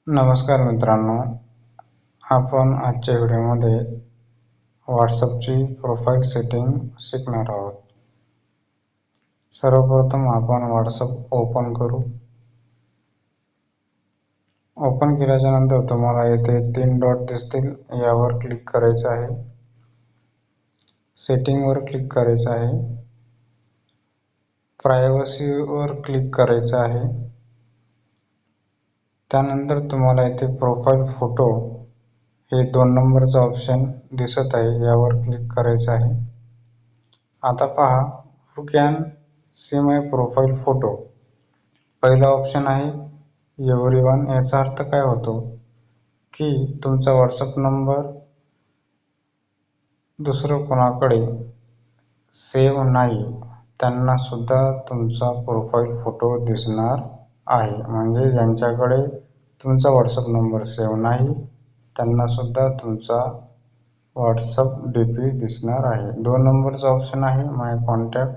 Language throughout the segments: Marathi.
नमस्कार मित्रांनो, आपण आजच्या व्हिडिओमध्ये व्हॉट्सअपची प्रोफाईल सेटिंग शिकणार आहोत. सर्वप्रथम आपण व्हॉट्सअप ओपन करू. ओपन केल्याच्या नंतर तुम्हाला येथे 3 डॉट दिसतील, यावर क्लिक करायचे आहे. सेटिंगवर क्लिक करायचे आहे. प्रायव्हसीवर क्लिक करायचे आहे. त्यानंतर तुम्हाला इथे प्रोफाईल फोटो हे 2 नंबरचा ऑप्शन दिसत आहे, यावर क्लिक करायचे आहे. आता पहा, who can see my profile photo. पहिला ऑप्शन आहे एव्हरीवन. याचा अर्थ काय होतो की तुमचा व्हॉट्सअप नंबर दुसरं कोणाकडे सेव्ह नाही, त्यांना सुद्धा तुमचा प्रोफाईल फोटो दिसणार आहे. म्हणजे ज्यांच्याकडे तुमचा व्हॉट्सअप नंबर सेव्ह नाही, त्यांना सुद्धा तुमचा व्हॉट्सअप डीपी दिसणार आहे. 2 नंबरचा ऑप्शन आहे माय कॉन्टॅक्ट.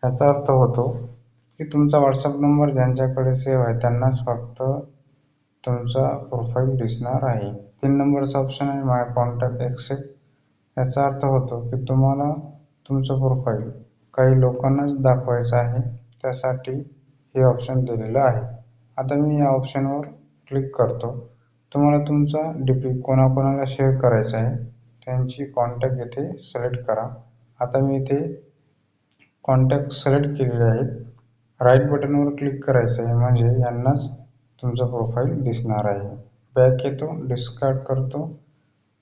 याचा अर्थ होतो की तुमचा व्हॉट्सअप नंबर ज्यांच्याकडे सेव्ह आहे त्यांनाच फक्त तुमचा प्रोफाईल दिसणार आहे. 3 नंबरचा ऑप्शन आहे माय कॉन्टॅक्ट एक्सेप्ट. याचा अर्थ होतो की तुम्हाला तुमचं प्रोफाईल काही लोकांनाच दाखवायचं आहे, त्यासाठी हे ऑप्शन दिलेलं आहे. आता मी या ऑप्शनवर क्लिक करतो. तुम्हाला तुमचा डीपी कोणाकोणाला शेअर करायचा आहे त्यांची कॉन्टॅक्ट येथे सिलेक्ट करा. आता मी इथे कॉन्टॅक्ट सिलेक्ट केलेले आहेत. राईट बटनवर क्लिक करायचं आहे, म्हणजे यांनाच तुमचं प्रोफाईल दिसणार आहे. बॅक येतो, डिस्कार्ड करतो.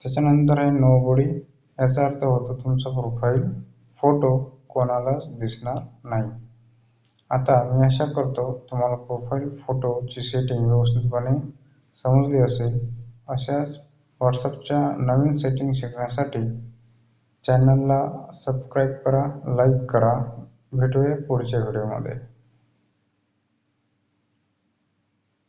त्याच्यानंतर आहे नोबडी. याचा अर्थ होतो तुमचा प्रोफाईल फोटो कोणालाच दिसणार नाही. आता मी आशा करतो तुम्हाला प्रोफाईल फोटोची सेटिंग व्यवस्थितपणे समजली असेल. अशाच व्हॉट्सअपच्या नवीन सेटिंग शिकण्यासाठी चॅनलला सबस्क्राईब करा, लाईक करा. भेटूया पुढच्या व्हिडिओमध्ये.